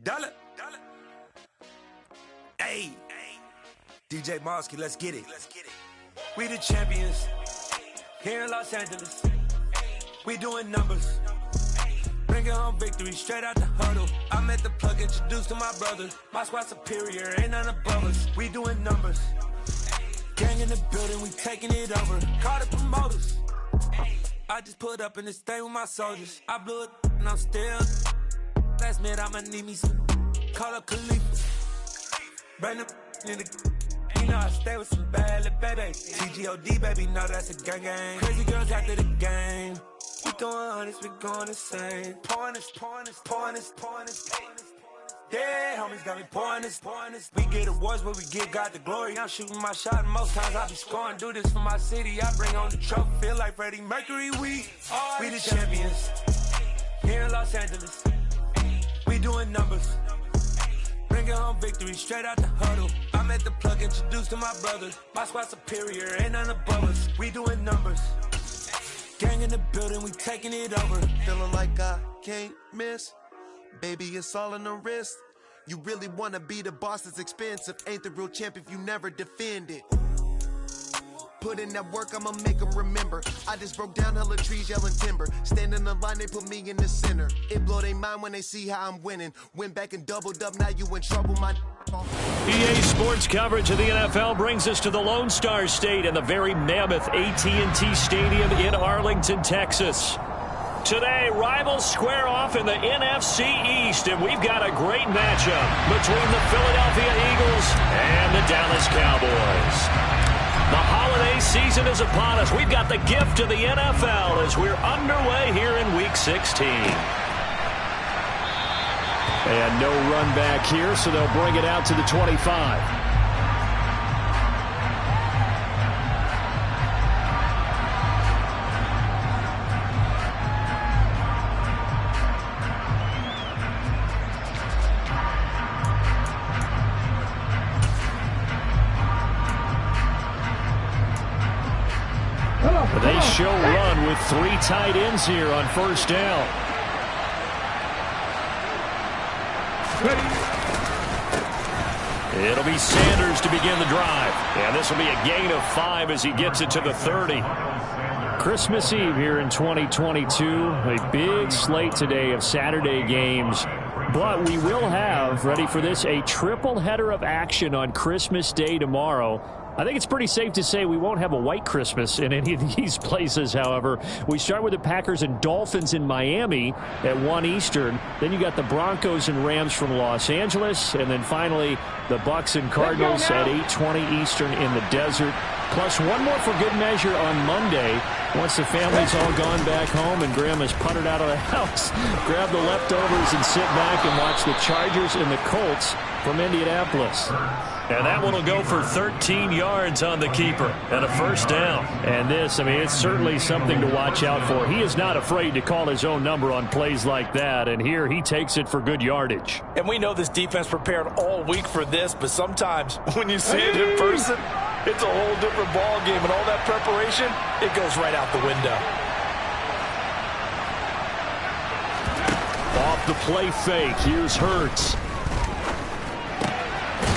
Dollar. Hey, DJ Mosky, let's get it. We the champions here in Los Angeles. We doing numbers. Bringing home victory straight out the huddle. I'm at the plug, introduced to my brothers. My squad superior, ain't none above us. We doing numbers. Gang in the building, we taking it over. Call the promoters. I just put up in this thing with my soldiers. I blew it and I'm still. Last minute I'ma need me some. Call up Khalifa. Bring them in the. You know I stay with some bad little baby. TGOD baby, know that's a gang gang. Crazy girls after the game. We throwing hundreds, we going insane. Pouring this. Yeah, homies got me pouring this. We get awards, but we give God the glory. I'm shooting my shot, and most times I be scoring. Do this for my city, I bring on the trophy. Feel like Freddie Mercury, we the champions. Here in Los Angeles, we doing numbers. Bringing home victory straight out the huddle. I'm at the plug, introduced to my brothers. My squad superior, ain't none above us. We doing numbers. Gang in the building, we taking it over. Feeling like I can't miss. Baby, it's all in the wrist. You really wanna be the boss, it's expensive. Ain't the real champ if you never defend it. Put in that work, I'ma make them remember. I just broke down hella trees, yelling timber. Stand in the line, they put me in the center. It blow their mind when they see how I'm winning. Went back and doubled up, now you in trouble, my. EA Sports coverage of the NFL brings us to the Lone Star State and the very mammoth AT&T Stadium in Arlington, Texas. Today, rivals square off in the NFC East, and we've got a great matchup between the Philadelphia Eagles and the Dallas Cowboys. The holiday season is upon us. We've got the gift of the NFL as we're underway here in Week 16. And no run back here, so they'll bring it out to the 25. They show run with 3 tight ends here on first down. It'll be Sanders to begin the drive. And this will be a gain of 5 as he gets it to the 30. Christmas Eve here in 2022. A big slate today of Saturday games. But we will have, ready for this, a triple header of action on Christmas Day tomorrow. I think it's pretty safe to say we won't have a white Christmas in any of these places, however. We start with the Packers and Dolphins in Miami at 1 Eastern. Then you got the Broncos and Rams from Los Angeles. And then finally, the Bucs and Cardinals at 8:20 Eastern in the desert. Plus one more for good measure on Monday. Once the family's all gone back home and Grandma's puttered out of the house, grab the leftovers and sit back and watch the Chargers and the Colts from Indianapolis. And that one will go for 13 yards on the keeper and a first down. And this, I mean, it's certainly something to watch out for. He is not afraid to call his own number on plays like that. And here he takes it for good yardage. And we know this defense prepared all week for this, but sometimes when you see it in person, it's a whole different ball game. And all that preparation, it goes right out the window. Off the play fake, here's Hurts.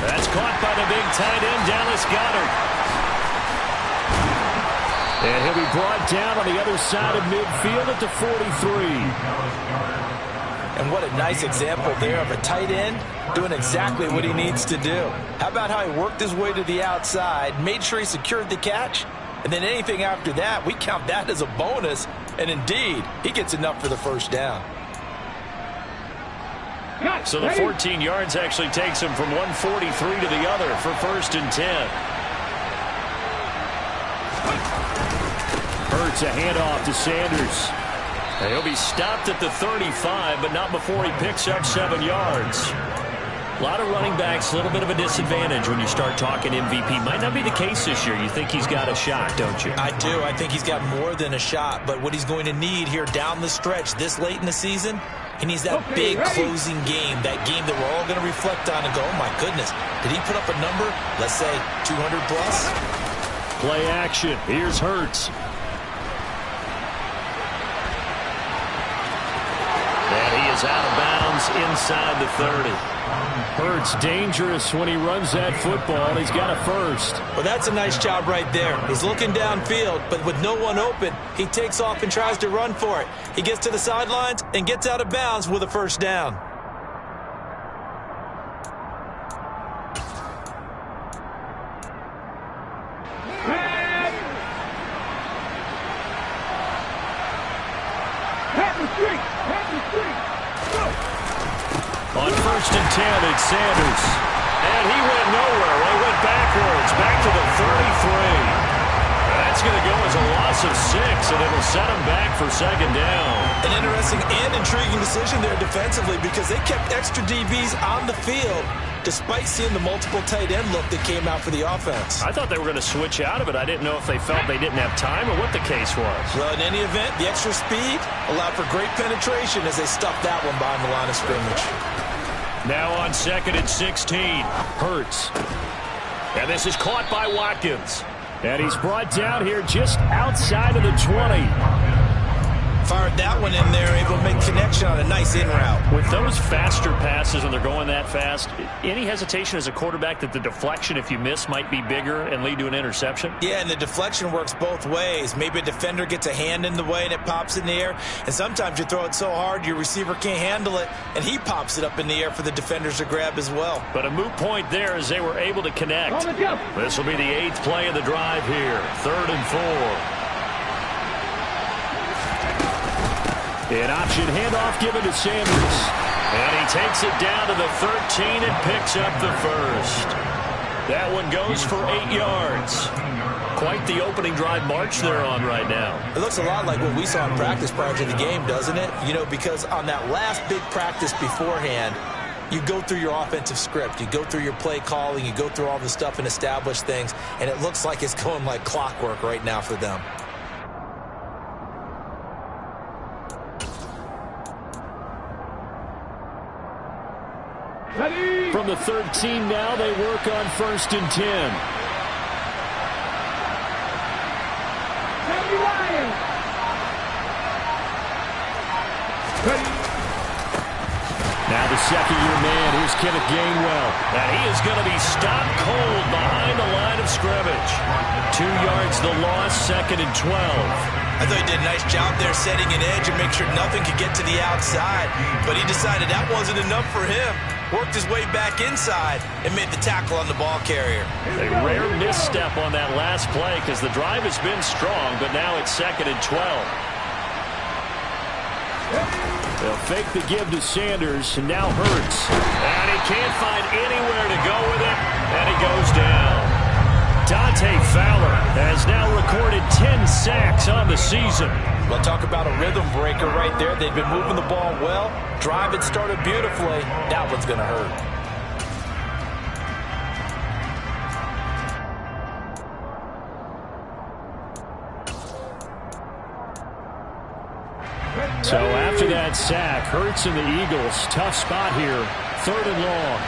That's caught by the big tight end, Dallas Goedert. And he'll be brought down on the other side of midfield at the 43. And what a nice example there of a tight end doing exactly what he needs to do. How about how he worked his way to the outside, made sure he secured the catch, and then anything after that, we count that as a bonus. And indeed, he gets enough for the first down. So the 14 yards actually takes him from 143 to the other for 1st and 10. Hurts a handoff to Sanders. And he'll be stopped at the 35, but not before he picks up 7 yards. A lot of running backs, a little bit of a disadvantage when you start talking MVP. Might not be the case this year. You think he's got a shot, don't you? I do. I think he's got more than a shot. But what he's going to need here down the stretch this late in the season, he needs that big closing game, that game that we're all going to reflect on and go, oh, my goodness, did he put up a number, let's say, 200 plus? Play action. Here's Hurts. And he is out of bounds downs inside the 30. Hurts dangerous when he runs that football. He's got a first. Well, that's a nice job right there. He's looking downfield, but with no one open, he takes off and tries to run for it. He gets to the sidelines and gets out of bounds with a first down. On 1st and 10, it's Sanders. And he went nowhere. Well, he went backwards, back to the 33. That's going to go as a loss of 6, and it'll set him back for 2nd down. An interesting and intriguing decision there defensively because they kept extra DBs on the field despite seeing the multiple tight end look that came out for the offense. I thought they were going to switch out of it. I didn't know if they felt they didn't have time or what the case was. Well, in any event, the extra speed allowed for great penetration as they stuffed that one behind the line of scrimmage. Now on 2nd and 16, Hurts. And this is caught by Watkins. And he's brought down here just outside of the 20. Fired that one in there, able to make connection on a nice in route. With those faster passes when they're going that fast, any hesitation as a quarterback that the deflection, if you miss, might be bigger and lead to an interception? Yeah, and the deflection works both ways. Maybe a defender gets a hand in the way and it pops in the air, and sometimes you throw it so hard your receiver can't handle it, and he pops it up in the air for the defenders to grab as well. But a moot point there as they were able to connect. This will be the 8th play of the drive here, 3rd and 4. An option handoff given to Sanders. And he takes it down to the 13 and picks up the first. That one goes for 8 yards. Quite the opening drive march they're on right now. It looks a lot like what we saw in practice prior to the game, doesn't it? You know, because on that last big practice beforehand, you go through your offensive script. You go through your play calling. You go through all the stuff and establish things. And it looks like it's going like clockwork right now for them. From the 13 now, they work on 1st and 10. Now the second-year man, here's Kenneth Gainwell. And he is going to be stopped cold behind the line of scrimmage. 2 yards the loss, 2nd and 12. I thought he did a nice job there setting an edge and make sure nothing could get to the outside. But he decided that wasn't enough for him. Worked his way back inside and made the tackle on the ball carrier. A rare misstep on that last play because the drive has been strong, but now it's 2nd and 12. They'll fake the give to Sanders, and now Hurts. And he can't find anywhere to go with it, and he goes down. Dante Fowler has now recorded 10 sacks on the season. Well, talk about a rhythm breaker right there. They've been moving the ball well. Drive had started beautifully. That one's going to hurt. So after that sack, Hurts and the Eagles, tough spot here, 3rd and long.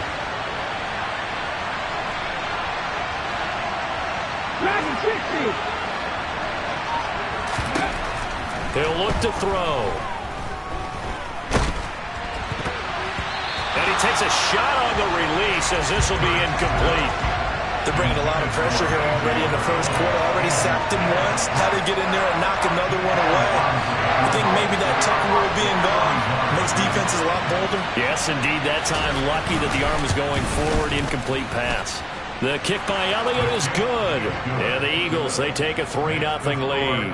He'll look to throw. And he takes a shot on the release as this will be incomplete. They're bringing a lot of pressure here already in the first quarter. Already sacked him once. Had to get in there and knock another one away. I think maybe that tuck rule being gone makes defenses a lot bolder. Yes, indeed. That time lucky that the arm was going forward. Incomplete pass. The kick by Elliott is good. And the Eagles, they take a 3-0 lead.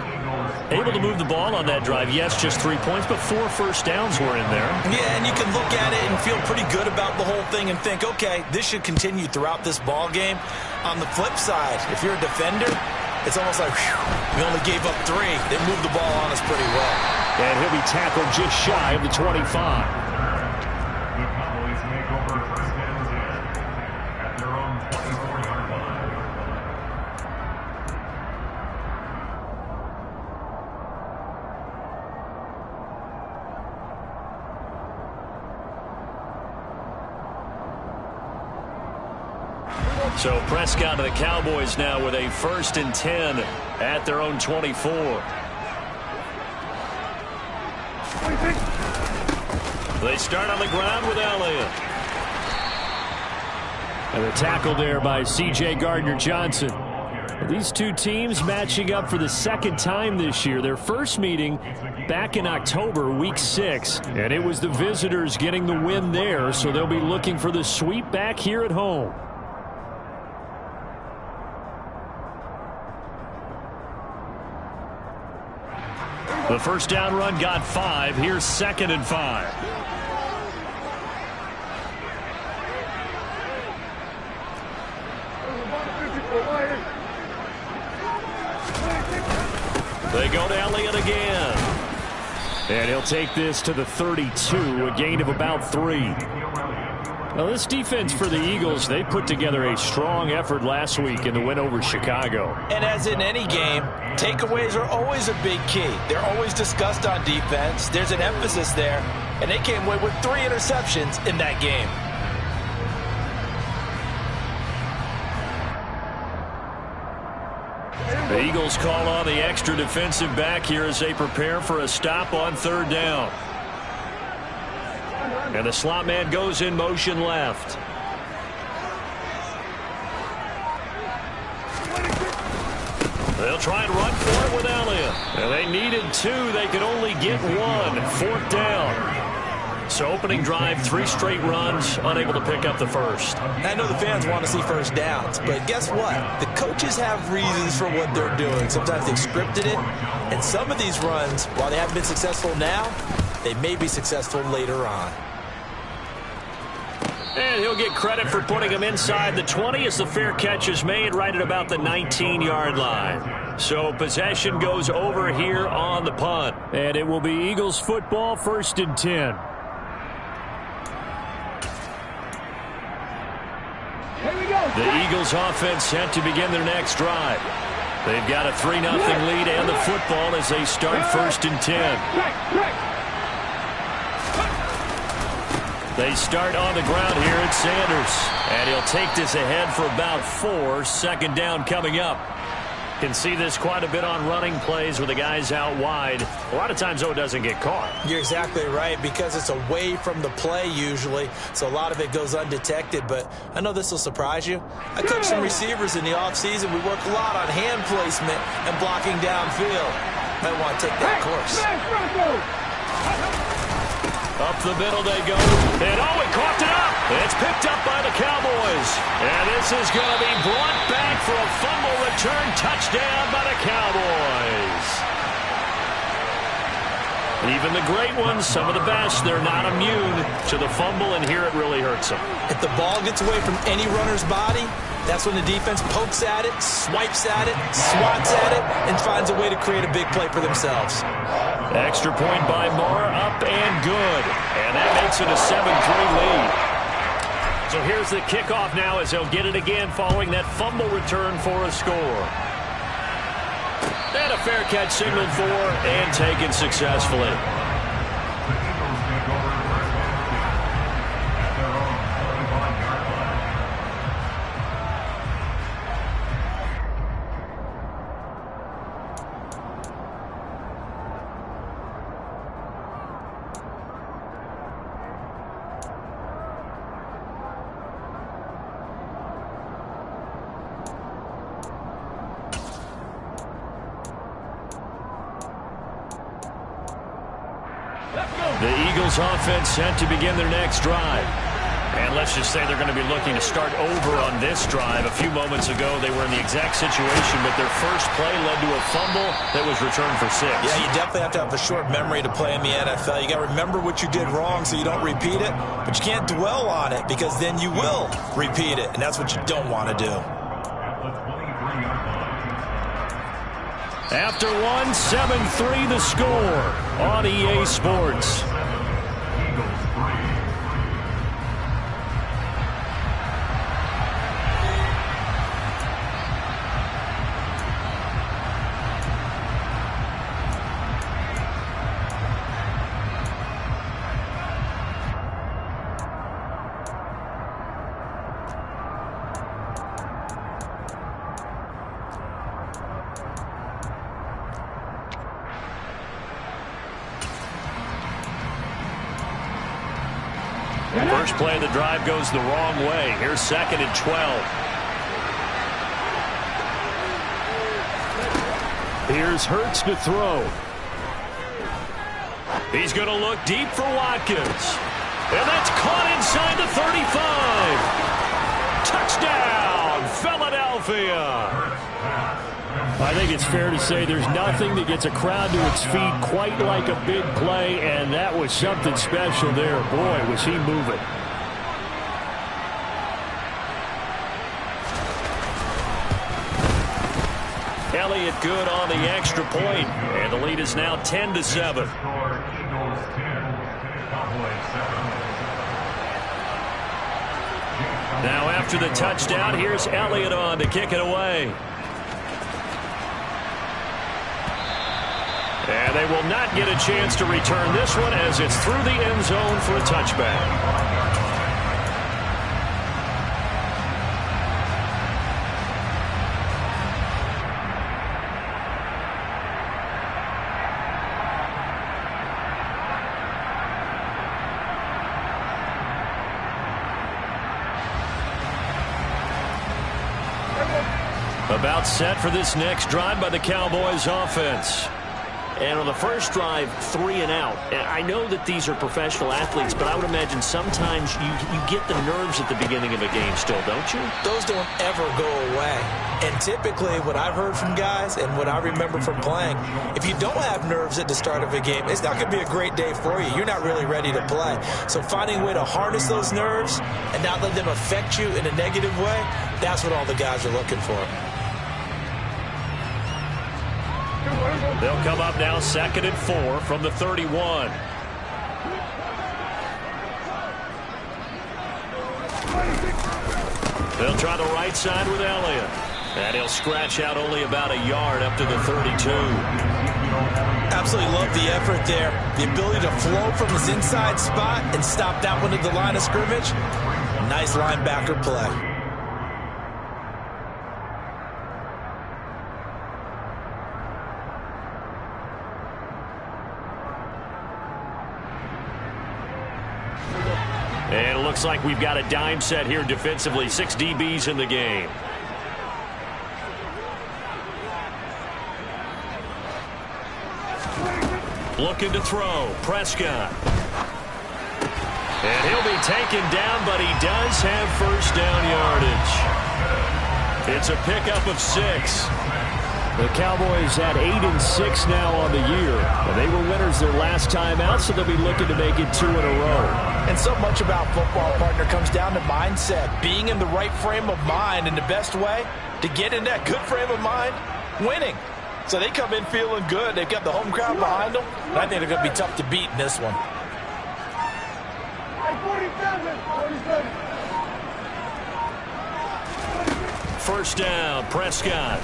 Able to move the ball on that drive. Yes, just 3 points, but 4 first downs were in there. Yeah, and you can look at it and feel pretty good about the whole thing and think, okay, this should continue throughout this ball game. On the flip side, if you're a defender, it's almost like, whew, we only gave up 3. They moved the ball on us pretty well. And he'll be tackled just shy of the 25. So Prescott to the Cowboys now with a 1st and 10 at their own 24. They start on the ground with Elliott. And the tackle there by C.J. Gardner-Johnson. These two teams matching up for the second time this year. Their first meeting back in October, week 6. And it was the visitors getting the win there, so they'll be looking for the sweep back here at home. The first down run got 5. Here's 2nd and 5. They go to Elliott again. And he'll take this to the 32, a gain of about 3. Now, this defense for the Eagles, they put together a strong effort last week in the win over Chicago. And as in any game, takeaways are always a big key. They're always discussed on defense. There's an emphasis there, and they came away with 3 interceptions in that game. The Eagles call on the extra defensive back here as they prepare for a stop on 3rd down. And the slot man goes in motion left. They'll try and run for it with Elliott. And they needed 2. They could only get 1. 4th down. So opening drive, 3 straight runs, unable to pick up the first. I know the fans want to see first downs, but guess what? The coaches have reasons for what they're doing. Sometimes they've scripted it, and some of these runs, while they haven't been successful now, they may be successful later on. And he'll get credit for putting him inside the 20 as the fair catch is made right at about the 19-yard line. So possession goes over here on the punt. And it will be Eagles football, 1st and 10. The Eagles offense set to begin their next drive. They've got a 3-0 lead and the football as they start 1st and 10. They start on the ground here at Sanders. And he'll take this ahead for about 4. 2nd down coming up. Can see this quite a bit on running plays with the guys out wide. A lot of times, though, it doesn't get caught. You're exactly right, because it's away from the play usually, so a lot of it goes undetected. But I know this will surprise you. I coach some receivers in the offseason. We work a lot on hand placement and blocking downfield. Might want to take that course. Up the middle they go. And he caught it up. It's picked up by the Cowboys. And this is going to be brought back for a fumble return touchdown by the Cowboys. Even the great ones, some of the best, they're not immune to the fumble, and here it really hurts them. If the ball gets away from any runner's body, that's when the defense pokes at it, swipes at it, swats at it, and finds a way to create a big play for themselves. Extra point by Moore, up and good. And that makes it a 7-3 lead. So here's the kickoff now as they'll get it again following that fumble return for a score. And a fair catch signaled for and taken successfully. The Eagles offense set to begin their next drive. And let's just say they're going to be looking to start over on this drive. A few moments ago, they were in the exact situation, but their first play led to a fumble that was returned for 6. Yeah, you definitely have to have a short memory to play in the NFL. You got to remember what you did wrong so you don't repeat it, but you can't dwell on it because then you will repeat it, and that's what you don't want to do. After 7-3 the score on EA Sports. First play of the drive goes the wrong way. Here's 2nd and 12. Here's Hurts to throw. He's going to look deep for Watkins. And that's caught inside the 35. Touchdown, Philadelphia. I think it's fair to say there's nothing that gets a crowd to its feet quite like a big play, and that was something special there. Boy, was he moving. Elliott good on the extra point, and the lead is now 10-7. Now after the touchdown, here's Elliott on to kick it away. And they will not get a chance to return this one as it's through the end zone for a touchback. About set for this next drive by the Cowboys offense. And on the first drive, 3 and out. And I know that these are professional athletes, but I would imagine sometimes you get the nerves at the beginning of a game still, don't you? Those don't ever go away. And typically what I've heard from guys and what I remember from playing, if you don't have nerves at the start of a game, it's not going to be a great day for you. You're not really ready to play. So finding a way to harness those nerves and not let them affect you in a negative way, that's what all the guys are looking for. They'll come up now 2nd and 4 from the 31. They'll try the right side with Elliott. And he'll scratch out only about a yard up to the 32. Absolutely love the effort there. The ability to flow from his inside spot and stop that one at the line of scrimmage. Nice linebacker play. And it looks like we've got a dime set here defensively. 6 DBs in the game. Looking to throw. Prescott. And he'll be taken down, but he does have first down yardage. It's a pickup of 6. The Cowboys at 8-6 now on the year. And they were winners their last time out, so they'll be looking to make it 2 in a row. And so much about football, partner, comes down to mindset. Being in the right frame of mind, and the best way to get in that good frame of mind, winning. So they come in feeling good. They've got the home crowd behind them. And I think they're going to be tough to beat in this one. First down, Prescott.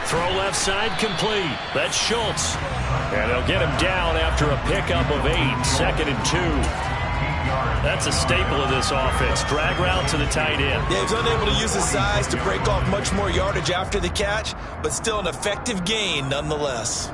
Throw left side complete. That's Schultz. And they'll get him down after a pickup of 8. 2nd and 2. That's a staple of this offense. Drag route to the tight end. Yeah, he's unable to use his size to break off much more yardage after the catch, but still an effective gain nonetheless.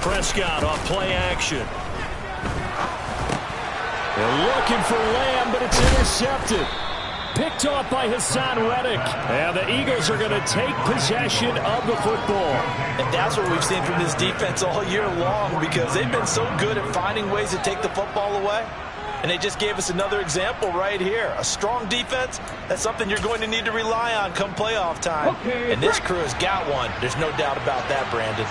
Prescott off play action. They're looking for Lamb, but it's intercepted. Picked off by Hassan Reddick. And the Eagles are going to take possession of the football. And that's what we've seen from this defense all year long, because they've been so good at finding ways to take the football away. And they just gave us another example right here. A strong defense, that's something you're going to need to rely on come playoff time. And this crew has got one. There's no doubt about that, Brandon.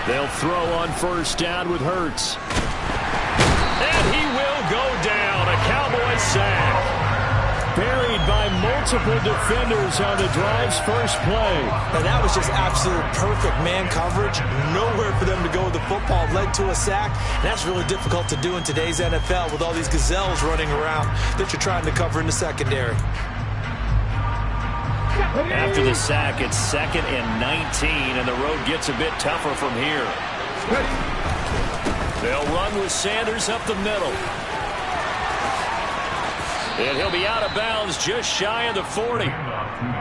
They'll throw on first down with Hurts. And he will go down. A Cowboy sack. Buried by multiple defenders on the drive's first play. And that was just absolute perfect man coverage. Nowhere for them to go with the football. Led to a sack. And that's really difficult to do in today's NFL with all these gazelles running around that you're trying to cover in the secondary. After the sack, it's 2nd and 19, and the road gets a bit tougher from here. They'll run with Sanders up the middle. And he'll be out of bounds just shy of the 40.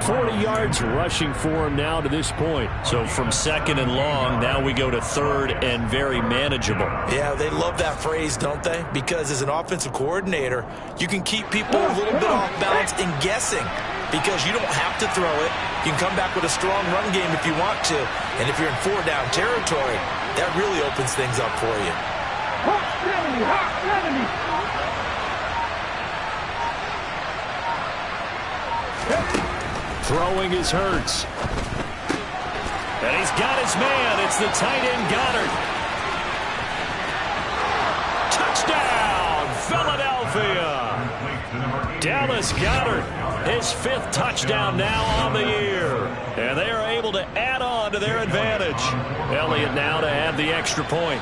40 yards rushing for him now to this point. So from second and long, now we go to third and very manageable. Yeah, they love that phrase, don't they? Because as an offensive coordinator, you can keep people a little bit off balance and guessing because you don't have to throw it. You can come back with a strong run game if you want to. And if you're in 4-down territory, that really opens things up for you. Throwing is Hurts. And he's got his man. It's the tight end Goddard. Touchdown, Philadelphia. Dallas Goddard, his 5th touchdown now on the year. And they are able to add on to their advantage. Elliott now to add the extra point.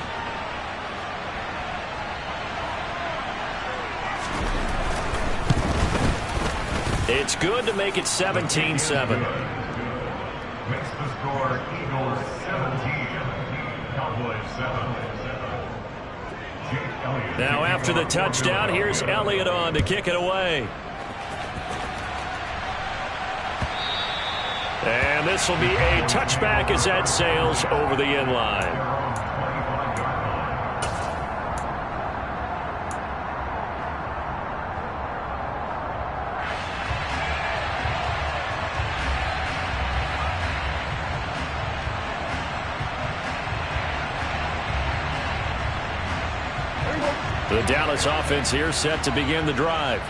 It's good to make it 17-7. Makes the score Eagles 17, Cowboys 7. Now after the touchdown, here's Elliott on to kick it away. And this will be a touchback as that sails over the end line. The Dallas offense here set to begin the drive.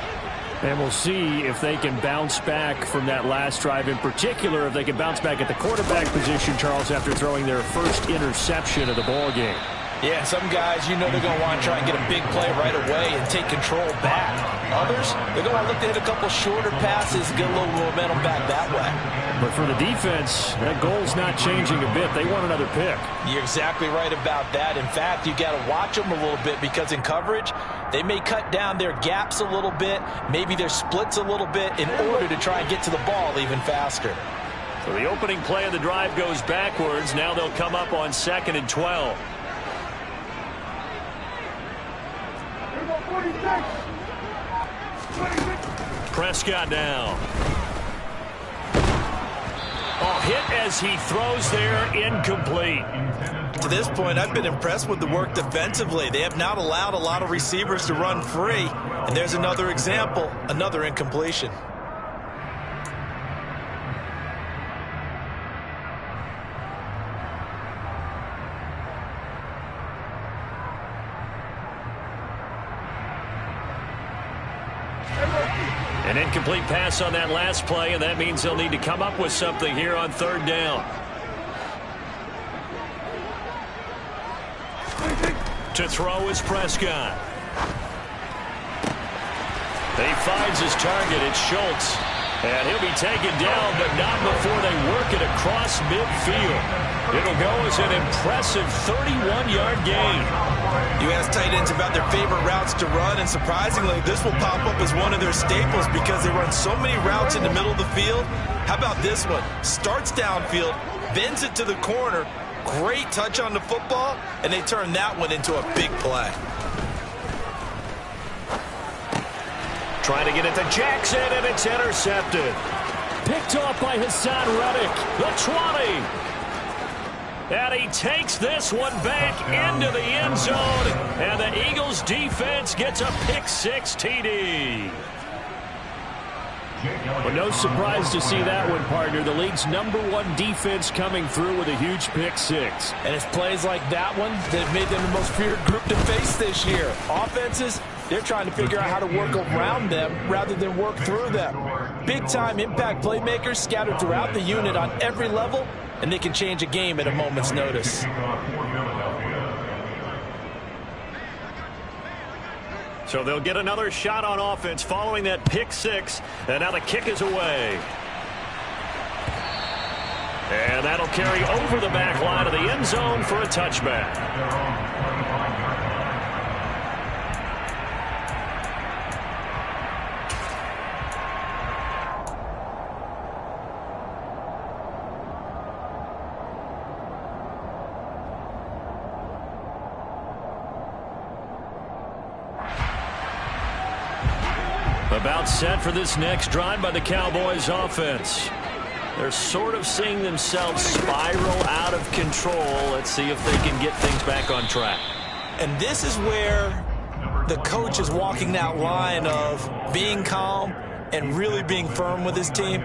And we'll see if they can bounce back from that last drive. In particular, if they can bounce back at the quarterback position, Charles, after throwing their first interception of the ball game. Yeah, some guys, you know they're going to want to try and get a big play right away and take control back. Others, they're going to look to hit a couple shorter passes, get a little momentum back that way. But for the defense, that goal's not changing a bit. They want another pick. You're exactly right about that. In fact, you got to watch them a little bit because in coverage, they may cut down their gaps a little bit, maybe their splits a little bit in order to try and get to the ball even faster. So the opening play of the drive goes backwards. Now they'll come up on 2nd and 12. Prescott now. Oh, hit as he throws there, incomplete. To this point, I've been impressed with the work defensively. They have not allowed a lot of receivers to run free. And there's another example, another incompletion. An incomplete pass on that last play, and that means they'll need to come up with something here on 3rd down. To throw is Prescott. He finds his target. It's Schultz. And he'll be taken down, but not before they work it across midfield. It'll go as an impressive 31-yard gain. You ask tight ends about their favorite routes to run, and surprisingly, this will pop up as one of their staples because they run so many routes in the middle of the field. How about this one? Starts downfield, bends it to the corner, great touch on the football, and they turn that one into a big play. Trying to get it to Jackson, and it's intercepted. Picked off by Hassan Reddick, the 20. And he takes this one back into the end zone, and the Eagles defense gets a pick-6 TD. Well, no surprise to see that one, partner. The league's #1 defense coming through with a huge pick-6. And it's plays like that one that have made them the most feared group to face this year. Offenses, they're trying to figure out how to work around them rather than work through them. Big-time impact playmakers scattered throughout the unit on every level, and they can change a game at a moment's notice. So they'll get another shot on offense following that pick-6, and now the kick is away. And that'll carry over the back line of the end zone for a touchback. About set for this next drive by the Cowboys offense. They're sort of seeing themselves spiral out of control. Let's see if they can get things back on track. And this is where the coach is walking that line of being calm and really being firm with his team.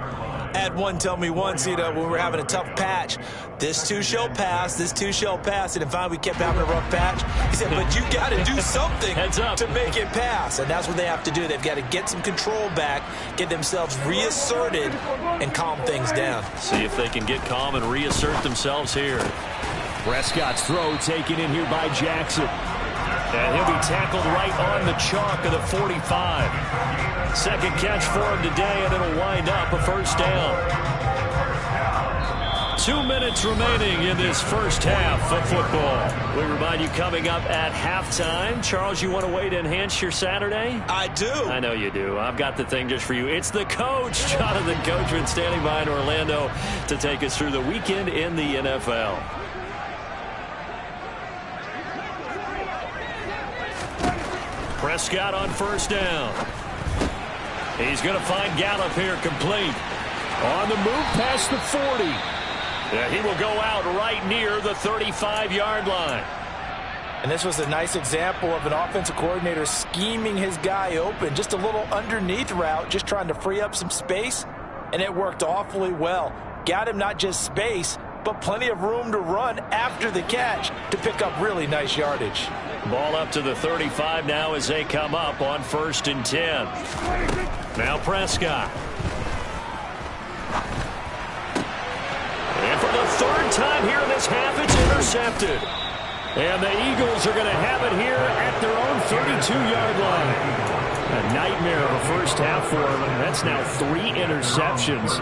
I had one tell me once, when we were having a tough patch, this too shall pass, this too shall pass. And finally we kept having a rough patch. He said, but you got to do something to make it pass. And that's what they have to do. They've got to get some control back, get themselves reasserted, and calm things down. See if they can get calm and reassert themselves here. Prescott's throw taken in here by Jackson. And he'll be tackled right on the chalk of the 45. Second catch for him today, and it'll wind up a first down. 2 minutes remaining in this first half of football. We remind you coming up at halftime. Charles, you want a way to enhance your Saturday? I do. I know you do. I've got the thing just for you. It's the coach, Jonathan Coachman, standing by in Orlando to take us through the weekend in the NFL. Prescott on first down. He's going to find Gallup here complete. On the move past the 40. Yeah, he will go out right near the 35-yard line. And this was a nice example of an offensive coordinator scheming his guy open. Just a little underneath route, just trying to free up some space. And it worked awfully well. Got him not just space, but plenty of room to run after the catch to pick up really nice yardage. Ball up to the 35 now as they come up on 1st and 10. Now Prescott. And for the third time here in this half, it's intercepted. And the Eagles are going to have it here at their own 32-yard line. A nightmare of a first half for him. That's now 3 interceptions.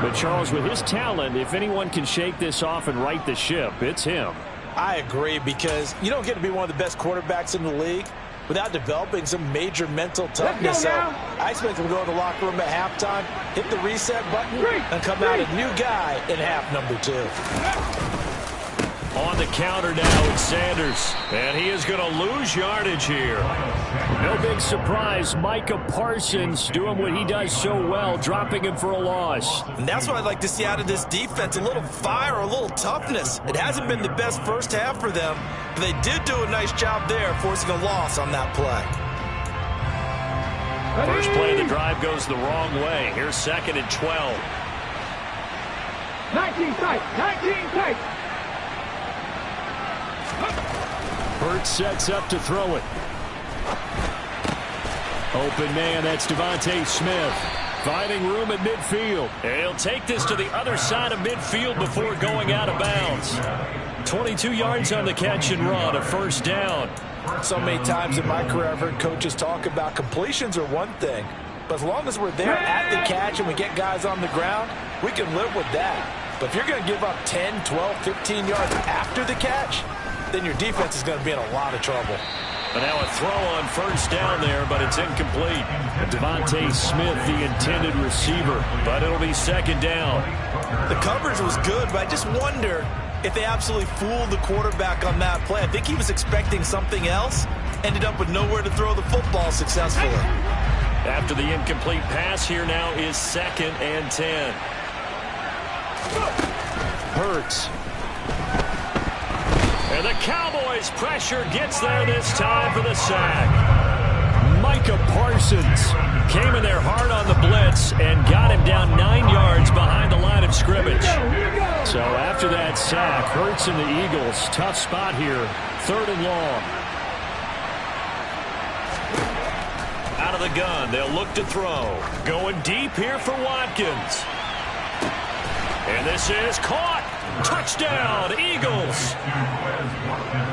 But Charles, with his talent, if anyone can shake this off and right the ship, it's him. I agree, because you don't get to be one of the best quarterbacks in the league without developing some major mental toughness. So I expect him to go in the locker room at halftime, hit the reset button, and come out a new guy in half number 2. On the counter now, it's Sanders. And he is going to lose yardage here. No big surprise. Micah Parsons doing what he does so well, dropping him for a loss. And that's what I'd like to see out of this defense, a little fire, a little toughness. It hasn't been the best first half for them, but they did do a nice job there, forcing a loss on that play. First play of the drive goes the wrong way. Here's 2nd and 12. 19 tight. Hurts sets up to throw it. Open man, that's Devontae Smith. Finding room at midfield. And he'll take this to the other side of midfield before going out of bounds. 22 yards on the catch and run, a first down. So many times in my career I've heard coaches talk about completions are one thing, but as long as we're there at the catch and we get guys on the ground, we can live with that. But if you're going to give up 10, 12, 15 yards after the catch, then your defense is going to be in a lot of trouble. And now a throw on first down there, but it's incomplete. Devontae Smith, the intended receiver, but it'll be 2nd down. The coverage was good, but I just wonder if they absolutely fooled the quarterback on that play. I think he was expecting something else, ended up with nowhere to throw the football successfully. After the incomplete pass, here now is 2nd and 10. Hurts. And the Cowboys pressure gets there this time for the sack. Micah Parsons came in there hard on the blitz and got him down 9 yards behind the line of scrimmage. So after that sack, Hurts and the Eagles, tough spot here, 3rd and long. Out of the gun, they'll look to throw. Going deep here for Watkins. And this is caught. Touchdown, Eagles.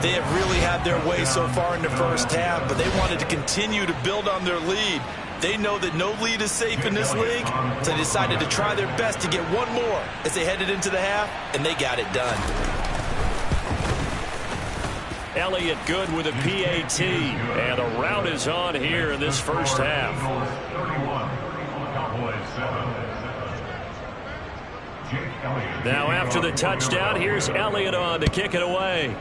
They have really had their way so far in the first half, but they wanted to continue to build on their lead. They know that no lead is safe in this league, so they decided to try their best to get one more as they headed into the half, and they got it done. Elliott good with a PAT, and a rout is on here in this first half. 31, Cowboys 7. Now after the touchdown, here's Elliott on to kick it away.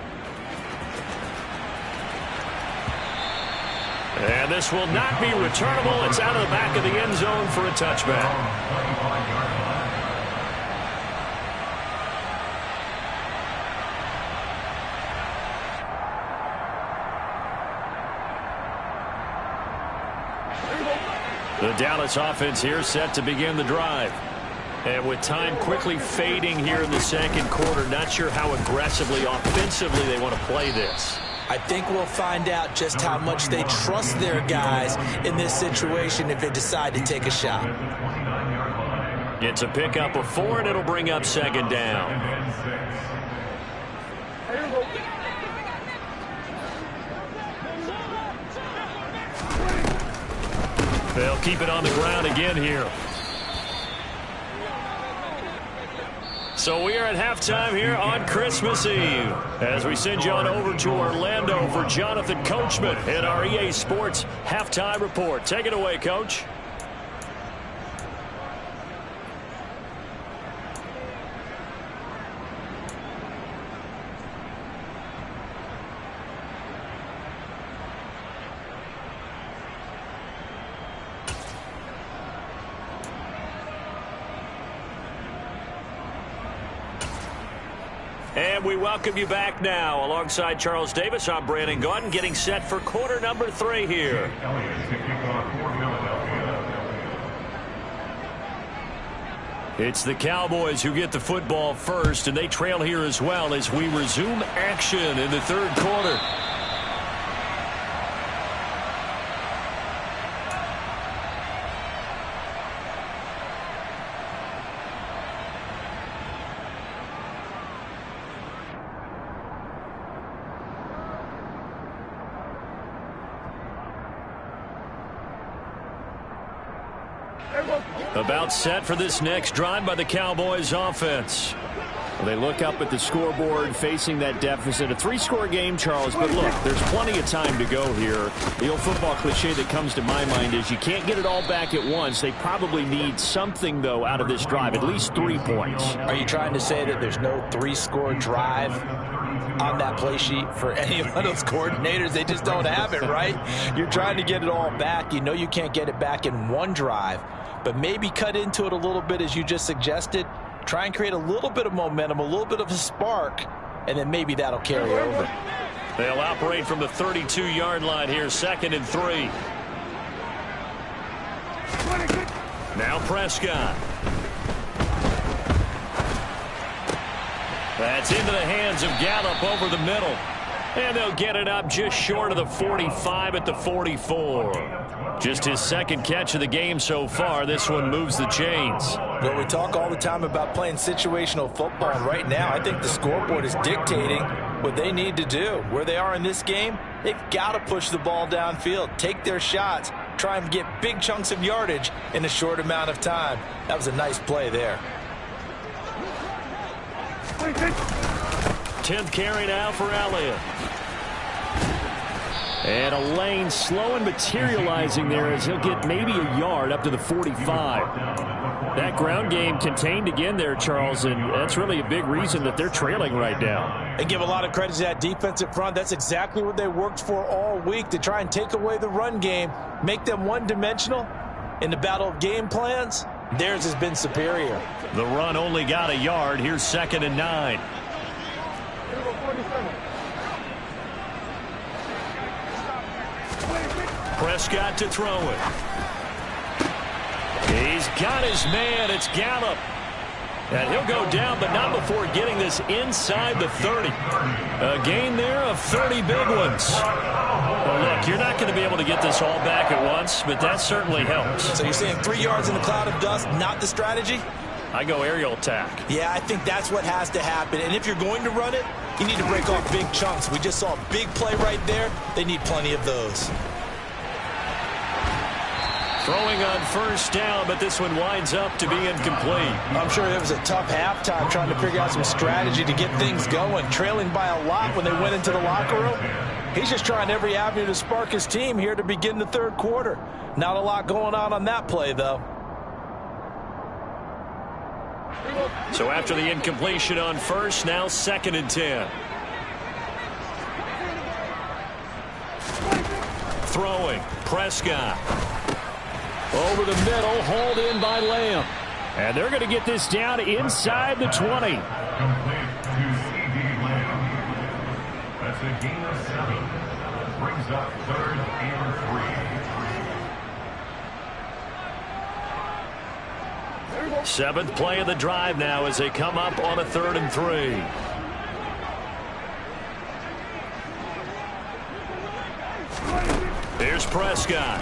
And this will not be returnable. It's out of the back of the end zone for a touchback. The Dallas offense here set to begin the drive. And with time quickly fading here in the second quarter, not sure how aggressively, offensively they want to play this. I think we'll find out just how much they trust their guys in this situation if they decide to take a shot. It's a pickup of 4, and it'll bring up second down. They'll keep it on the ground again here. So we are at halftime here on Christmas Eve as we send you on over to Orlando for Jonathan Coachman in our EA Sports Halftime Report. Take it away, Coach. And we welcome you back now. Alongside Charles Davis, I'm Brandon Gaudin, getting set for quarter number 3 here. It's the Cowboys who get the football first, and they trail here as well as we resume action in the third quarter. About set for this next drive by the Cowboys offense. Well, they look up at the scoreboard facing that deficit. A 3-score game, Charles, but look, there's plenty of time to go here. The old football cliche that comes to my mind is you can't get it all back at once. They probably need something, though, out of this drive, at least 3 points. Are you trying to say that there's no 3-score drive on that play sheet for any of those coordinators? They just don't have it, right? You're trying to get it all back. You know you can't get it back in one drive, but maybe cut into it a little bit as you just suggested. Try and create a little bit of momentum, a little bit of a spark, and then maybe that'll carry over. They'll operate from the 32-yard line here, 2nd and 3. Now Prescott. That's into the hands of Gallup over the middle. And they'll get it up just short of the 45 at the 44. Just his 2nd catch of the game so far. This one moves the chains. Well, we talk all the time about playing situational football. And right now, I think the scoreboard is dictating what they need to do. Where they are in this game, they've got to push the ball downfield, take their shots, try and get big chunks of yardage in a short amount of time. That was a nice play there. 10th carry now for Elliott. And a lane slow and materializing there as he'll get maybe a yard up to the 45. That ground game contained again there, Charles, and that's really a big reason that they're trailing right now. And give a lot of credit to that defensive front. That's exactly what they worked for all week, to try and take away the run game, make them one-dimensional. In the battle of game plans, theirs has been superior. The run only got a yard. Here's 2nd and 9. Prescott to throw it. He's got his man. It's Gallup. And he'll go down, but not before getting this inside the 30. A gain there of 30 big ones. Well, look, you're not going to be able to get this all back at once, but that certainly helps. So you're saying 3 yards in a cloud of dust, not the strategy? I go aerial attack. Yeah, I think that's what has to happen. And if you're going to run it, you need to break off big chunks. We just saw a big play right there. They need plenty of those. Throwing on 1st down, but this one winds up to be incomplete. I'm sure it was a tough halftime trying to figure out some strategy to get things going. Trailing by a lot when they went into the locker room. He's just trying every avenue to spark his team here to begin the third quarter. Not a lot going on that play, though. So after the incompletion on 1st, now 2nd and 10. throwing. Prescott. Over the middle, hauled in by Lamb. And they're going to get this down inside the 20. Complete to C.D. Lamb. That's a gain of 7. Brings up 3rd and 3. Seventh play of the drive now as they come up on a 3rd and 3. Here's Prescott.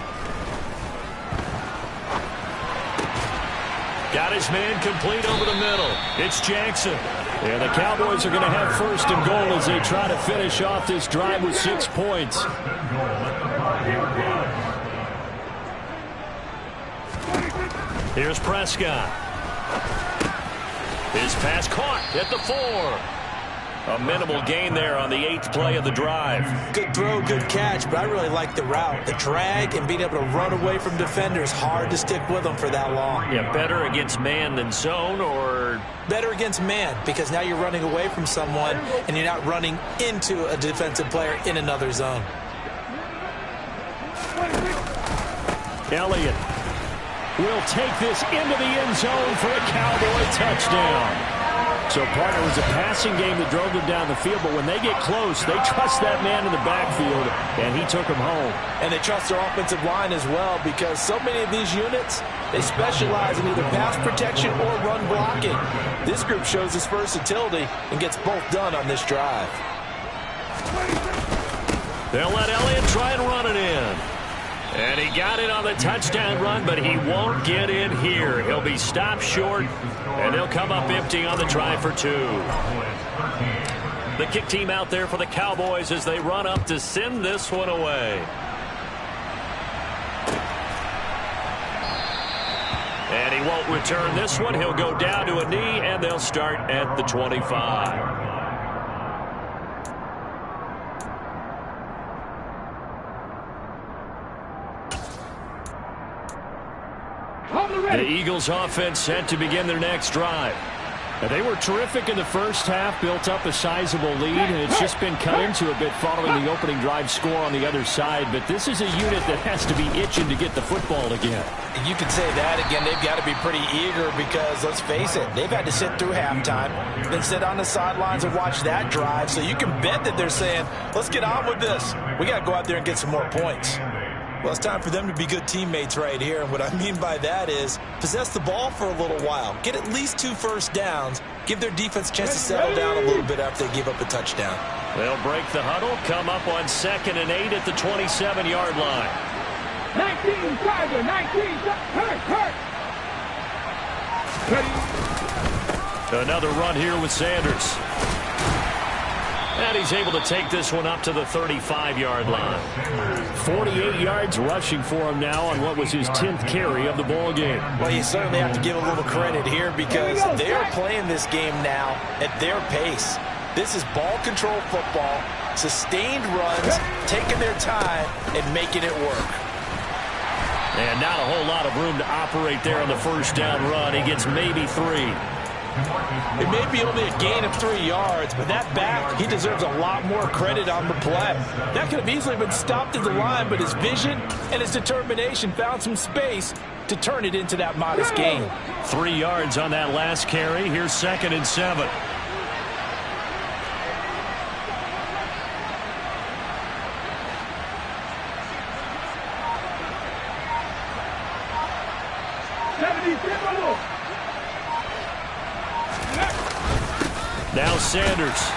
Got his man complete over the middle. It's Jackson. And the Cowboys are going to have 1st and goal as they try to finish off this drive with 6 points. Here's Prescott. His pass caught at the 4. A minimal gain there on the 8th play of the drive. Good throw, good catch, but I really like the route. The drag and being able to run away from defenders, hard to stick with them for that long. Yeah, better against man than zone, or? Better against man, because now you're running away from someone and you're not running into a defensive player in another zone. Elliott will take this into the end zone for a Cowboy touchdown. So, partner, it was a passing game that drove them down the field, but when they get close, they trust that man in the backfield, and he took them home. And they trust their offensive line as well, because so many of these units, they specialize in either pass protection or run blocking. This group shows its versatility and gets both done on this drive. They'll let Elliott try and run it in. And he got it on the touchdown run, but he won't get in here. He'll be stopped short, and they'll come up empty on the try for 2. The kick team out there for the Cowboys as they run up to send this one away. And he won't return this one. He'll go down to a knee, and they'll start at the 25. The Eagles offense set to begin their next drive. And they were terrific in the first half, built up a sizable lead, and it's just been cut into a bit following the opening drive score on the other side. But this is a unit that has to be itching to get the football again. You can say that again. They've got to be pretty eager because, let's face it, they've had to sit through halftime, then sit on the sidelines and watch that drive. So you can bet that they're saying, let's get on with this. We got to go out there and get some more points. Well, it's time for them to be good teammates right here. And what I mean by that is possess the ball for a little while. Get at least 2 first downs. Give their defense a chance to settle down a little bit after they give up a touchdown. They'll break the huddle, come up on 2nd and 8 at the 27-yard line. 19, Tiger, 19, hurt. Another run here with Sanders. And he's able to take this one up to the 35-yard line. 48 yards rushing for him now on what was his 10th carry of the ball game. Well, you certainly have to give a little credit here because they're playing this game now at their pace. This is ball control football, sustained runs, taking their time, and making it work. And not a whole lot of room to operate there on the first down run. He gets maybe 3. It may be only a gain of 3 yards, but that back, he deserves a lot more credit on the play. That could have easily been stopped at the line, but his vision and his determination found some space to turn it into that modest gain. 3 yards on that last carry. Here's 2nd and 7. Now Sanders.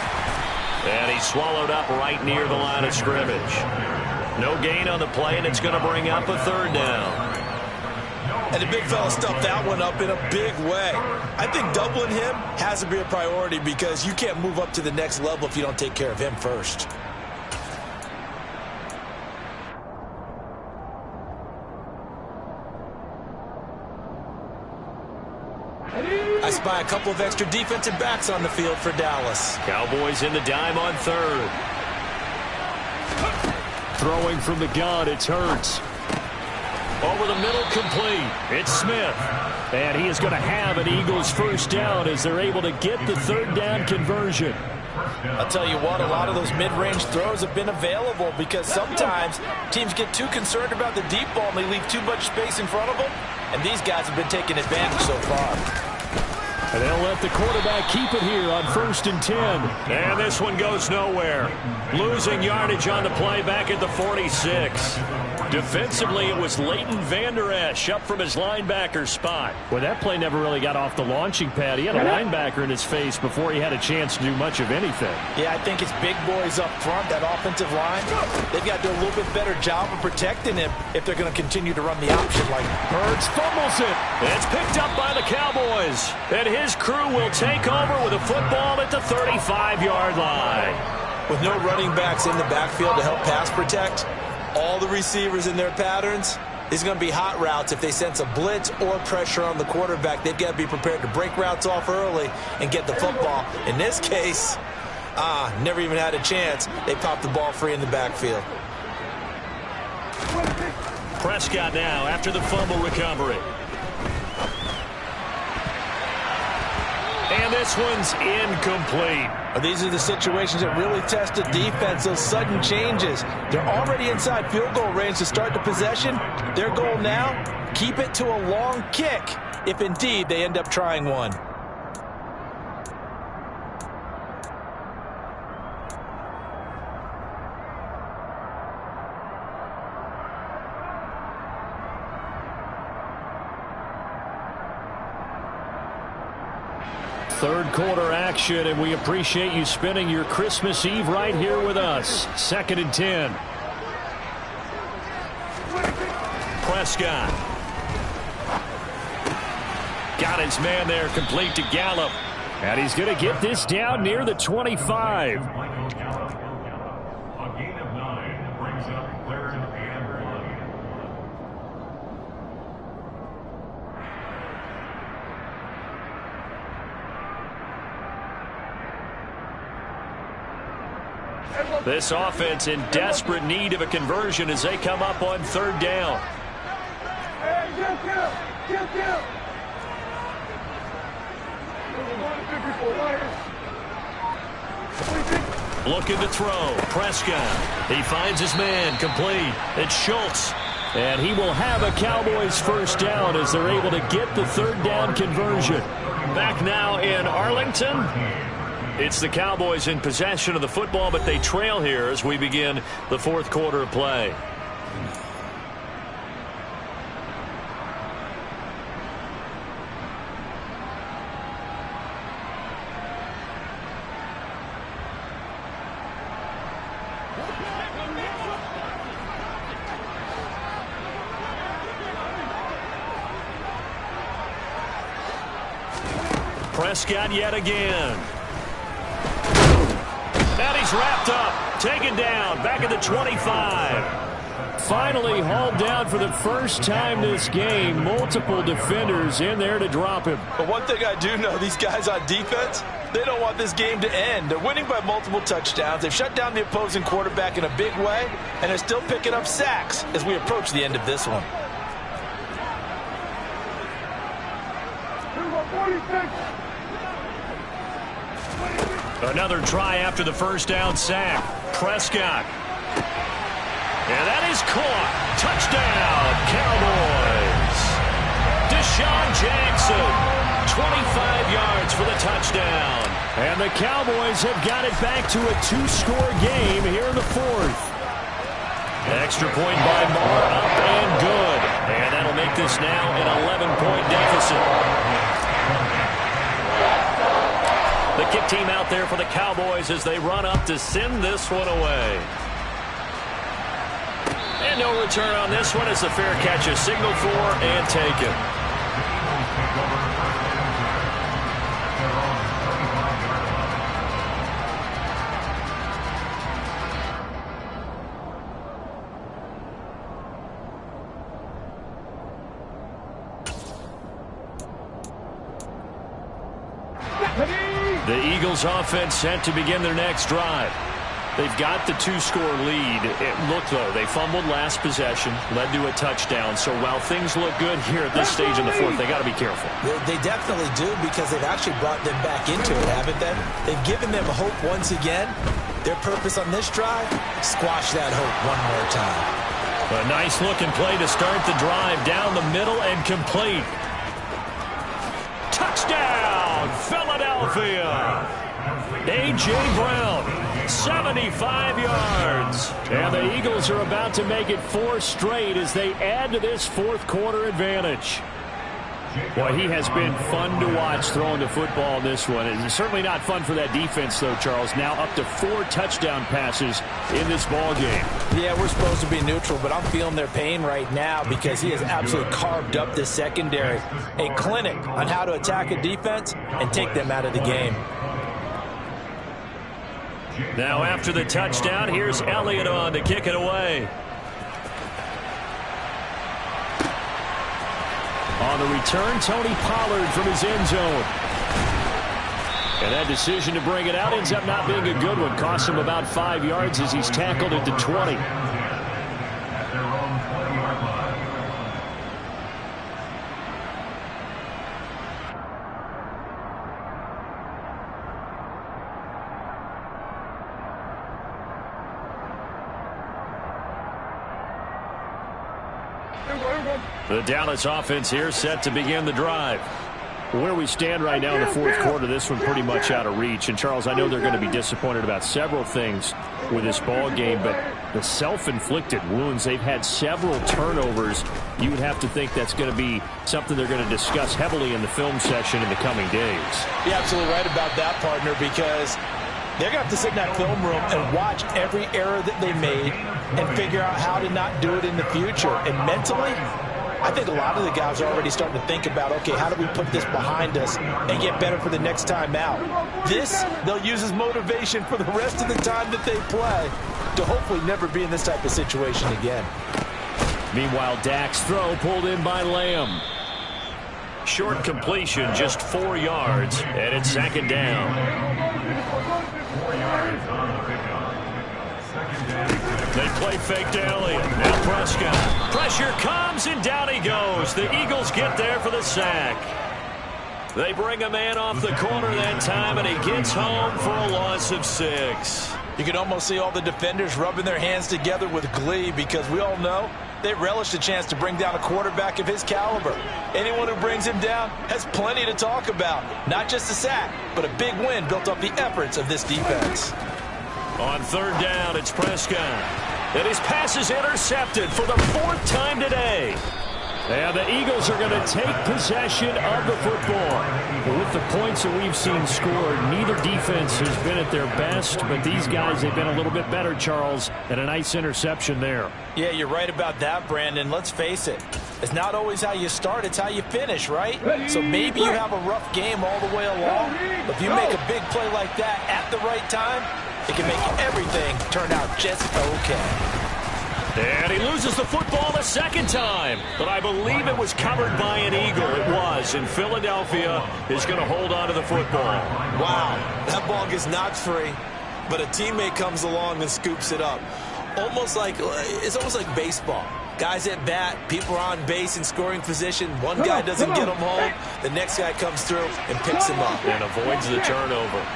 And he's swallowed up right near the line of scrimmage. No gain on the play, and it's going to bring up a 3rd down. And the big fella stuffed that one up in a big way. I think doubling him has to be a priority because you can't move up to the next level if you don't take care of him first. I spy a couple of extra defensive backs on the field for Dallas. Cowboys in the dime on 3rd. Throwing from the gun, it's Hurts. Over the middle, complete. It's Smith. And he is going to have an Eagles first down as they're able to get the 3rd down conversion. I'll tell you what, a lot of those mid-range throws have been available because sometimes teams get too concerned about the deep ball and they leave too much space in front of them, and these guys have been taking advantage so far. And they'll let the quarterback keep it here on 1st and 10. And this one goes nowhere. Losing yardage on the play back at the 46. Defensively, it was Leighton Vander Esch up from his linebacker spot. Well, that play never really got off the launching pad. He had a linebacker in his face before he had a chance to do much of anything. Yeah, I think it's big boys up front, that offensive line. They've got to do a little bit better job of protecting him if they're going to continue to run the option like Hurts fumbles it. It's picked up by the Cowboys. And his crew will take over with a football at the 35-yard line. With no running backs in the backfield to help pass protect, all the receivers in their patterns, these are going to be hot routes. If they sense a blitz or pressure on the quarterback, they've got to be prepared to break routes off early and get the football. In this case, never even had a chance. They popped the ball free in the backfield. Prescott now after the fumble recovery. And this one's incomplete. These are the situations that really test the defense, those sudden changes. They're already inside field goal range to start the possession. Their goal now, keep it to a long kick, if indeed they end up trying one. Third quarter action, and we appreciate you spending your Christmas Eve right here with us. 2nd and 10. Prescott. Got his man there, complete to Gallup. And he's going to get this down near the 25. A gain of 9 brings up 3rd and 1. This offense in desperate need of a conversion as they come up on 3rd down. Looking to throw. Prescott. He finds his man. Complete. It's Schultz. And he will have a Cowboys first down as they're able to get the 3rd down conversion. Back now in Arlington. It's the Cowboys in possession of the football, but they trail here as we begin the 4th quarter of play. Prescott yet again. And he's wrapped up, taken down, back at the 25. Finally hauled down for the first time this game. Multiple defenders in there to drop him. But one thing I do know, these guys on defense, they don't want this game to end. They're winning by multiple touchdowns. They've shut down the opposing quarterback in a big way, and they're still picking up sacks as we approach the end of this one. Another try after the first down sack. Prescott. And that is caught. Touchdown, Cowboys. Deshaun Jackson, 25 yards for the touchdown. And the Cowboys have got it back to a 2-score game here in the 4th. Extra point by Marr, up and good. And that'll make this now an 11-point deficit. The kick team out there for the Cowboys as they run up to send this one away. And no return on this one as the fair catch is signaled for and taken. The Eagles offense set to begin their next drive. They've got the 2-score lead. Look, though, they fumbled last possession, led to a touchdown. So while things look good here at this stage in the fourth, they got to be careful. They definitely do, because they've actually brought them back into it, haven't they? They've given them hope once again. Their purpose on this drive, squash that hope one more time. A nice-looking play to start the drive down the middle and complete. Touchdown, Philadelphia! A.J. Brown, 75 yards. And the Eagles are about to make it 4 straight as they add to this fourth-quarter advantage. Boy, he has been fun to watch throwing the football in this one. It's certainly not fun for that defense, though, Charles. Now up to 4 touchdown passes in this ball game. Yeah, we're supposed to be neutral, but I'm feeling their pain right now because he has absolutely carved up this secondary. A clinic on how to attack a defense and take them out of the game. Now after the touchdown, here's Elliott on to kick it away. On the return, Tony Pollard from his end zone. And that decision to bring it out ends up not being a good one. Costs him about 5 yards as he's tackled at the 20. At their own 20-yard line. The Dallas offense here set to begin the drive. Where we stand right now in the fourth quarter, this one pretty much out of reach. And, Charles, I know they're going to be disappointed about several things with this ball game, but the self-inflicted wounds, they've had several turnovers. You would have to think that's going to be something they're going to discuss heavily in the film session in the coming days. You're absolutely right about that, partner, because they're going to have to sit in that film room and watch every error that they made and figure out how to not do it in the future. And mentally, I think a lot of the guys are already starting to think about, okay, how do we put this behind us and get better for the next time out? This, they'll use as motivation for the rest of the time that they play to hopefully never be in this type of situation again. Meanwhile, Dak's throw pulled in by Lamb. Short completion, just 4 yards, and it's second down. 4 yards on the pickup. Second down. They play fake to Elliott. Now Prescott. Pressure comes, and down he goes. The Eagles get there for the sack. They bring a man off the corner that time, and he gets home for a loss of 6. You can almost see all the defenders rubbing their hands together with glee because we all know they relish the chance to bring down a quarterback of his caliber. Anyone who brings him down has plenty to talk about. Not just a sack, but a big win built off the efforts of this defense. On third down, it's Prescott. And his pass is intercepted for the 4th time today. And the Eagles are going to take possession of the football. With the points that we've seen scored, neither defense has been at their best, but these guys, they've been a little bit better, Charles, and a nice interception there. Yeah, you're right about that, Brandon. Let's face it. It's not always how you start, it's how you finish, right? So maybe you have a rough game all the way along, but if you make a big play like that at the right time, it can make everything turn out just okay. And he loses the football a second time. But I believe it was covered by an Eagle. It was. And Philadelphia is going to hold on to the football. Wow. That ball gets knocked free, but a teammate comes along and scoops it up. It's almost like baseball. Guys at bat, people are on base in scoring position. One guy doesn't get him home. The next guy comes through and picks him up. And avoids the turnover.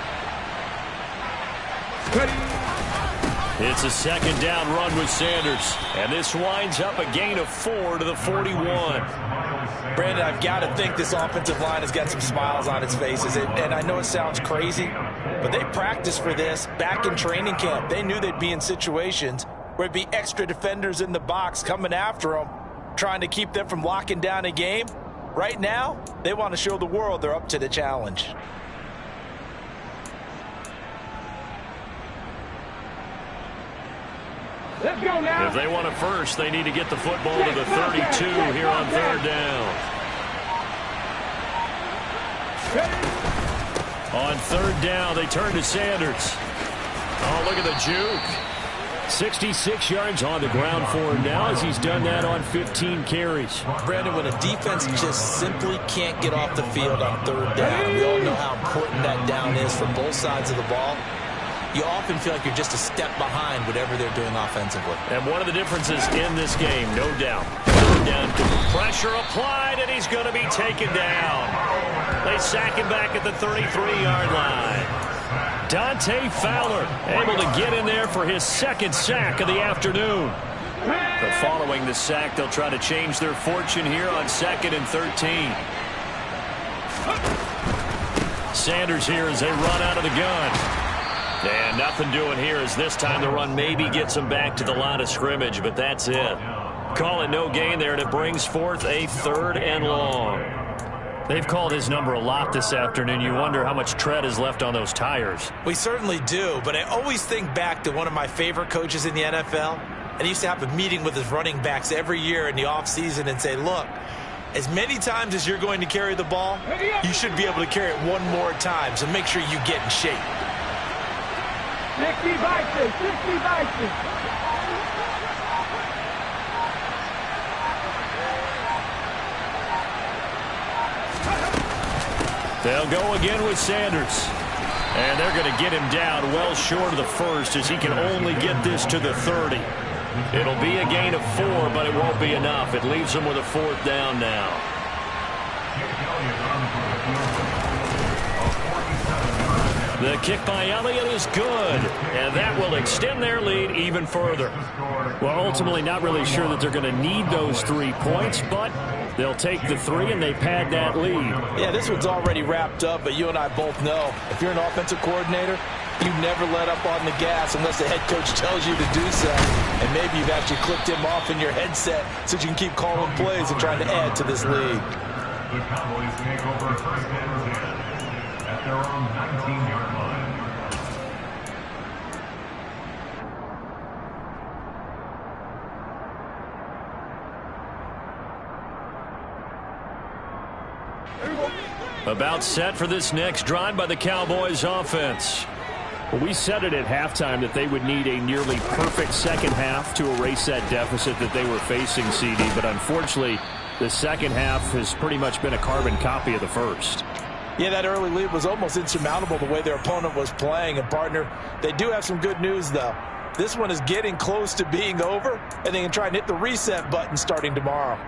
It's a second down run with Sanders. And this winds up a gain of 4 to the 41. Brandon, I've got to think this offensive line has got some smiles on its faces. And I know it sounds crazy, but they practiced for this back in training camp. They knew they'd be in situations where it'd be extra defenders in the box coming after them, trying to keep them from locking down a game. Right now, they want to show the world they're up to the challenge. Let's go now. If they want it first, they need to get the football to the 32 here on third down. On third down, they turn to Sanders. Oh, look at the juke. 66 yards on the ground for him now as he's done that on 15 carries. Brandon, when a defense just simply can't get off the field on third down, we all know how important that down is for both sides of the ball. you often feel like you're just a step behind whatever they're doing offensively. And one of the differences in this game, no doubt. Third down, pressure applied, and he's going to be taken down. They sack him back at the 33-yard line. Dante Fowler able to get in there for his second sack of the afternoon. But following the sack, they'll try to change their fortune here on 2nd and 13. Sanders here as they run out of the gun. And nothing doing here as this time the run maybe gets them back to the line of scrimmage, but that's it. Call it no gain there, and it brings forth a 3rd and long. They've called his number a lot this afternoon. You wonder how much tread is left on those tires. We certainly do, but I always think back to one of my favorite coaches in the NFL. And he used to have a meeting with his running backs every year in the offseason and say, look, as many times as you're going to carry the ball, you should be able to carry it one more time, so make sure you get in shape. 60 Vikings, 60 Vikings. They'll go again with Sanders. And they're going to get him down well short of the first as he can only get this to the 30. It'll be a gain of 4, but it won't be enough. It leaves them with a 4th down now. The kick by Elliott is good, and that will extend their lead even further. Well, ultimately not really sure that they're going to need those 3 points, but they'll take the 3 and they pad that lead. Yeah, this one's already wrapped up, but you and I both know if you're an offensive coordinator, you never let up on the gas unless the head coach tells you to do so. And maybe you've actually clicked him off in your headset so you can keep calling plays and trying to add to this lead. The Cowboys take over 1st and 10 at their own 19-yard line. About set for this next drive by the Cowboys offense. Well, we said it at halftime that they would need a nearly perfect second half to erase that deficit that they were facing, CD. But unfortunately, the second half has pretty much been a carbon copy of the first. Yeah, that early lead was almost insurmountable the way their opponent was playing. And, partner, they do have some good news, though. This one is getting close to being over, and they can try and hit the reset button starting tomorrow.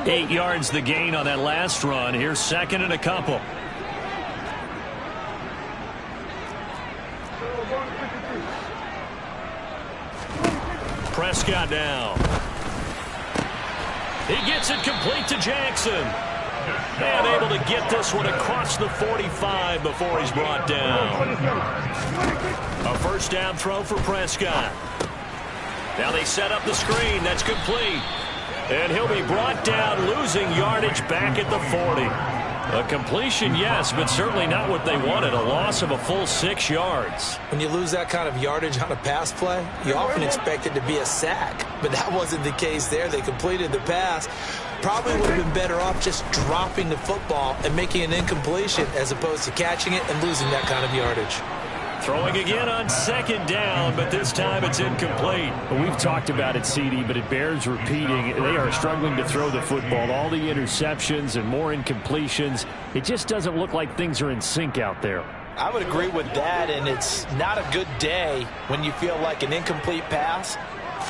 8 yards the gain on that last run. Here's 2nd and a couple. Prescott down. He gets it complete to Jackson. And able to get this one across the 45 before he's brought down. A 1st down throw for Prescott. Now they set up the screen. That's complete. And he'll be brought down, losing yardage back at the 40. A completion, yes, but certainly not what they wanted. A loss of a full 6 yards. When you lose that kind of yardage on a pass play, you often expect it to be a sack. But that wasn't the case there. They completed the pass. Probably would have been better off just dropping the football and making an incompletion as opposed to catching it and losing that kind of yardage. Throwing again on 2nd down, but this time it's incomplete. Well, we've talked about it, CD, but it bears repeating. They are struggling to throw the football. All the interceptions and more incompletions. It just doesn't look like things are in sync out there. I would agree with that, and it's not a good day when you feel like an incomplete pass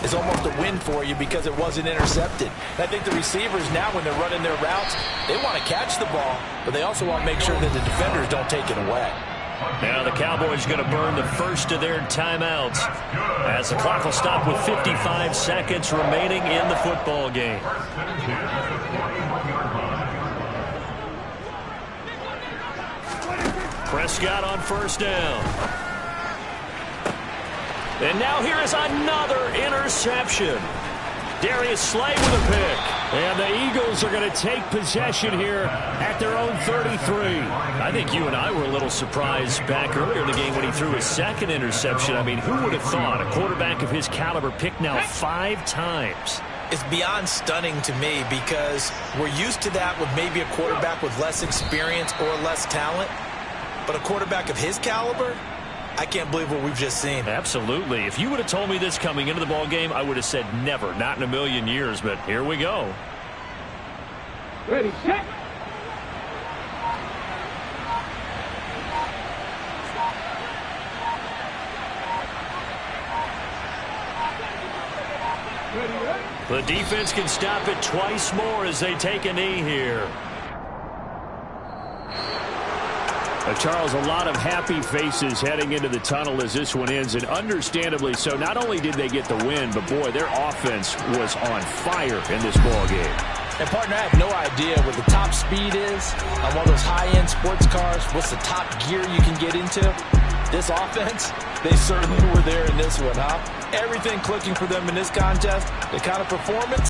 is almost a win for you because it wasn't intercepted. And I think the receivers now, when they're running their routes, they want to catch the ball, but they also want to make sure that the defenders don't take it away. Now the Cowboys going to burn the first of their timeouts as the clock will stop with 55 seconds remaining in the football game. Prescott on 1st down. And now here is another interception. Darius Slay with a pick. And the Eagles are going to take possession here at their own 33. I think you and I were a little surprised back earlier in the game when he threw his 2nd interception. I mean, who would have thought a quarterback of his caliber picked now 5 times? It's beyond stunning to me because we're used to that with maybe a quarterback with less experience or less talent. But a quarterback of his caliber, I can't believe what we've just seen. Absolutely. If you would have told me this coming into the ball game, I would have said never, not in a million years. But here we go. Ready, set. The defense can stop it twice more as they take a knee here. Charles, a lot of happy faces heading into the tunnel as this one ends, and understandably so. Not only did they get the win, but, boy, their offense was on fire in this ball game. And, partner, I have no idea what the top speed is on one of those high-end sports cars. What's the top gear you can get into? This offense, they certainly were there in this one, huh? Everything clicking for them in this contest, the kind of performance